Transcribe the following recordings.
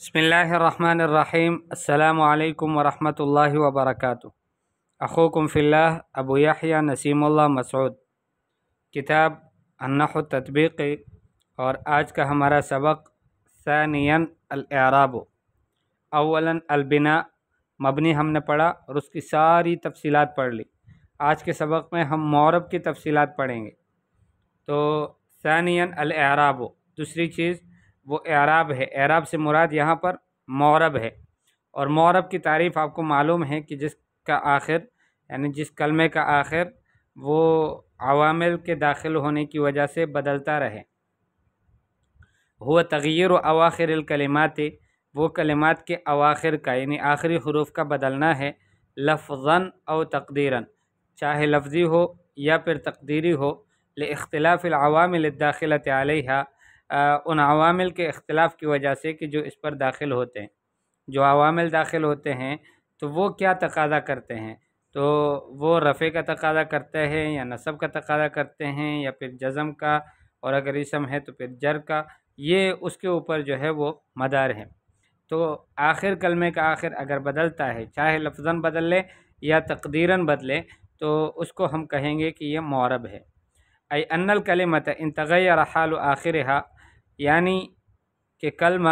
بسم اللہ الرحمن الرحیم السلام علیکم ورحمۃ اللہ وبرکاتہ۔ اخوکم فی اللہ ابو یحییٰ نسیم اللہ مسعود، کتاب النحو التطبیقی، اور آج کا ہمارا سبق ثانیاً الاعراب۔ اولاً البناء، مبنی ہم نے پڑھا اور اس کی ساری تفصیلات پڑھ لی۔ آج کے سبق میں ہم معرب کی تفصیلات پڑھیں گے۔ تو ثانیاً الاعراب، دوسری چیز وہ اعراب ہے۔ اعراب سے مراد یہاں پر معرب ہے، اور معرب کی تعریف آپ کو معلوم ہے کہ جس کا آخر یعنی جس کلمے کا آخر وہ عوامل کے داخل ہونے کی وجہ سے بدلتا رہے۔ ہوا تغیر اواخر الکلمات، وہ کلمات کے اواخر کا یعنی آخری حروف کا بدلنا ہے، لفظاً او تقدیراً، چاہے لفظی ہو یا پھر تقدیری ہو، لاختلاف العوامل الداخلۃ علیہا، ان عوامل کے اختلاف کی وجہ سے کہ جو اس پر داخل ہوتے ہیں۔ جو عوامل داخل ہوتے ہیں تو وہ کیا تقاضا کرتے ہیں، تو وہ رفع کا تقاضا کرتے ہیں یا نصب کا تقاضا کرتے ہیں یا پھر جزم کا، اور اگر اسم ہے تو پھر جر کا، یہ اس کے اوپر جو ہے وہ مدار ہے۔ تو آخر کلمے کا آخر اگر بدلتا ہے، چاہے لفظاً بدل لے یا تقدیراً بدلے، تو اس کو ہم کہیں گے کہ یہ معرب ہے۔ ای ان الکلمۃ ان تغیر حال آخرها، یعنی کہ کلمہ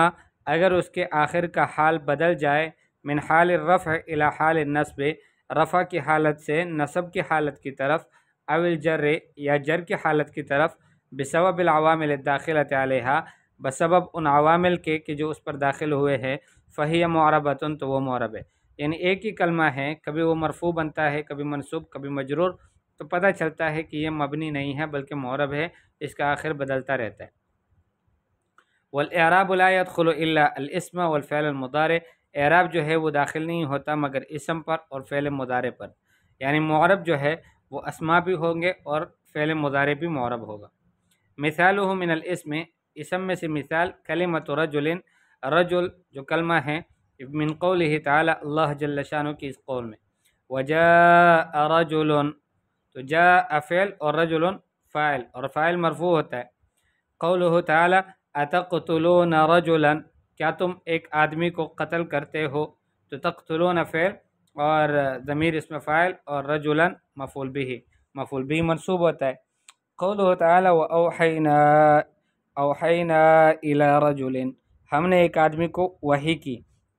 اگر اس کے آخر کا حال بدل جائے، من حال الرفع الی حال النصب، رفع کی حالت سے نصب کی حالت کی طرف، او الجر یا جر کی حالت کی طرف، بسبب العوامل الداخلۃ علیہا، بسبب ان عوامل کے کہ جو اس پر داخل ہوئے ہیں، فہی معربۃ، تو وہ معرب ہے۔ یعنی ایک ہی کلمہ ہے، کبھی وہ مرفوع بنتا ہے، کبھی منصوب، کبھی مجرور، تو پتہ چلتا ہے کہ یہ مبنی نہیں ہے بلکہ معرب ہے، اس کا آخر بدلتا رہتا ہے۔ والاعراب لا يدخل الا الاسم والفعل المضارع، اعراب جو ہے وہ داخل نہیں ہوتا مگر اسم پر اور فعل مضارع پر، یعنی معرب جو ہے وہ اسماء بھی ہوں گے اور فعل مضارع بھی معرب ہوگا۔ مثالہ من الاسم، اسم میں سے مثال کلمۃ رجل، رجل جو کلمہ ہے من قولہ تعالی، اللہ جل شانہ کی اس قول میں، وجاء رجل، تو جاء فعل اور رجل فاعل، اور فاعل مرفوع ہوتا ہے۔ قولہ تعالی اتقتلون رجلا، کیا تم ایک آدمی کو قتل کرتے ہو، تو تقتلون فعل اور ضمیر اسم فاعل اور رجلا مفعول به، مفعول به منصوب ہوتا ہے۔ قولہ تعالی واوحینا، اوحینا الی رجل، ہم نے ایک آدمی کو وحی کی،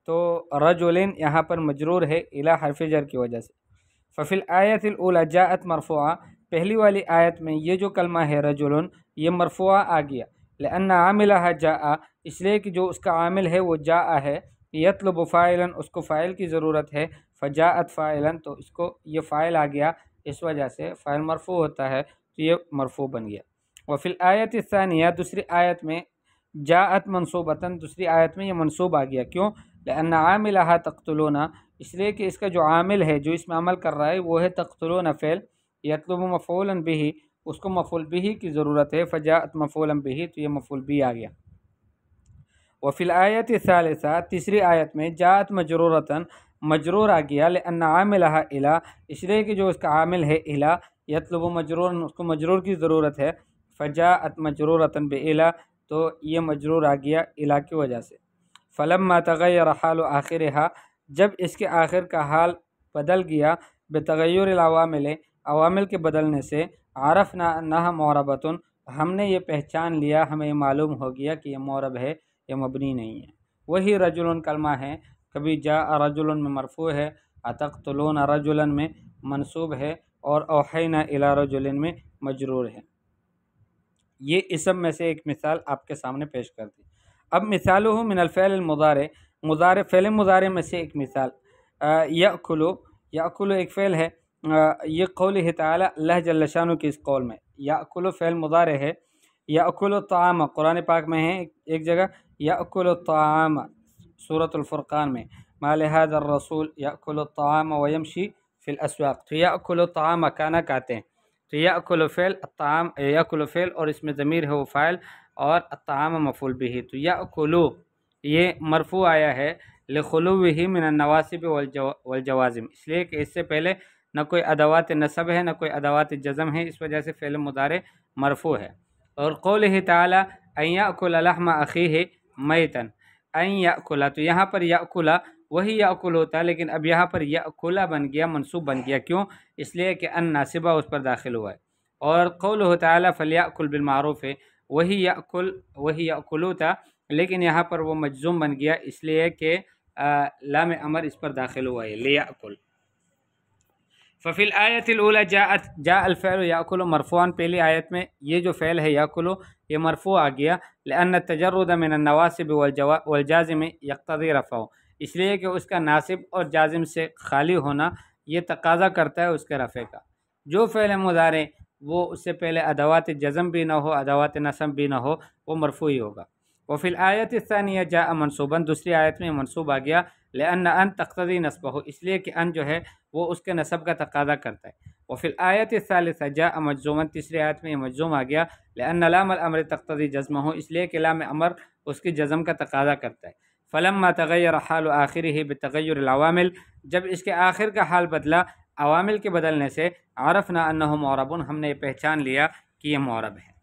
تو رجل یہاں پر مجرور ہے الی حرف جر کی وجہ سے۔ ففی الآیت الاولی جاءت مرفوعہ، پہلی والی آیت میں یہ جو کلمہ ہے رجل یہ مرفوعہ آ گیا، لأن عاملہ جاء، اس لیے کہ جو اس کا عامل ہے وہ جاء ہے، یطلب فاعلا، اس کو فاعل کی ضرورت ہے، فجاءت فاعلا، تو اس کو یہ فاعل آ گیا، اس وجہ سے فاعل مرفوع ہوتا ہے تو یہ مرفوع بن گیا۔ وفی الآیت الثانیہ، دوسری آیت میں جاءت منصوبتاً، دوسری آیت میں یہ منصوب آ گیا، کیوں؟ لأن عاملہ تقتلون، اس لیے کہ اس کا جو عامل ہے جو اس میں عمل کر رہا ہے وہ ہے تقتلون فعل، یطلب مفعولا به، اس کو مفعول به کی ضرورت ہے، فجاءت مفعولا به، تو یہ مفعول به آ گیا۔ وفی الآیت الثالثہ، تیسری آیت میں جاءت مجرورتاً، مجرور آ گیا، لأن عاملہ الی، اس لیے کہ جو اس کا عامل ہے الی، یطلب مجرورا، اس کو مجرور کی ضرورت ہے، فجاءت مجرورتاً بالی، تو یہ مجرور آ گیا الی کی وجہ سے۔ فلما تغیر حال آخرها، جب اس کے آخر کا حال بدل گیا، بتغیر العوامل، عوامل کے بدلنے سے، عرفنا انہا معربۃ، ہم نے یہ پہچان لیا، ہمیں معلوم ہو گیا کہ یہ معرب ہے، یہ مبنی نہیں ہے۔ وہی رجل کلمہ ہے، کبھی جاء رجل میں مرفوع ہے، اتقتلون رجلا میں منصوب ہے، اور اوحینا الی رجل میں مجرور ہے۔ یہ اسم میں سے ایک مثال آپ کے سامنے پیش کر دی۔ اب مثالہ من الفعل المضارع، مضارع فعل مضارع میں سے ایک مثال، یأکلو، یأکلو ایک فعل ہے، یہ قولہ تعالی، اللہ جل شانہ کی اس قول میں، یأکلو فعل مضارع ہے، یأکل الطعام قرآن پاک میں ہے ایک جگہ، یأکل الطعام سورۃ الفرقان میں، ما لهذا الرسول یأکل الطعام ویمشی فی الاسواق، تو یأکل الطعام کھانا کھاتے ہیں، تو یأکل فعل، الطعام یأکل فعل اور اس میں ضمیر ہے وہ فاعل، اور الطعام مفعول به، تو یأکلو یہ مرفوع آیا ہے لخلوہ من النواصب والجوازم، اس لیے کہ اس سے پہلے نہ کوئی ادوات نصب ہے نہ کوئی ادوات جزم ہے، اس وجہ سے فعل مضارع مرفوع ہے۔ اور قولہ تعالی ان یأکل لحم اخیہ میتا، ان یأکلا، تو یہاں پر یأکلا وہی یأکل ہوتا ہے، لیکن اب یہاں پر یأکلا بن گیا، منصوب بن گیا، کیوں؟ اس لیے کہ ان ناصبہ اس پر داخل ہوا ہے۔ اور قولہ تعالیٰ فلیأکل بالمعروف ہے، وہی یأکل وہی یأکلو تھا، لیکن یہاں پر وہ مجزوم بن گیا اس لیے کہ لام امر اس پر داخل ہوا ہے، لیأکل۔ ففی الآیت الاولی جاء الفعل یأکل مرفوعا، پہلی آیت میں یہ جو فعل ہے یأکل یہ مرفوع آ گیا، لأن التجرد من النواصب والجازم یقتضی رفعہ، اس لیے کہ اس کا ناصب اور جازم سے خالی ہونا یہ تقاضا کرتا ہے اس کے رفع کا۔ جو فعل مضارع وہ اس سے پہلے ادوات جزم بھی نہ ہو، ادوات نصب بھی نہ ہو، وہ مرفوع ہی ہوگا۔ وفی الآیت الثانیہ جاء منصوبا، دوسری آیت میں منصوب آ گیا، لأن ان تقتضی نصبہ، اس لیے کہ ان جو ہے وہ اس کے نصب کا تقاضا کرتا ہے۔ وفی الآیت الثالثہ جاء مجزوما، تیسری آیت میں یہ مجزوم آ گیا، لأن لام الامر تقتضی جزمہ، اس لیے کہ لام امر اس کی جزم کا تقاضا کرتا ہے۔ فلما تغیر حال آخرہ بتغیر العوامل، جب اس کے آخر کا حال بدلا عوامل کے بدلنے سے، عرفنا انہ معرب، ہم نے پہچان لیا کہ یہ معرب ہے۔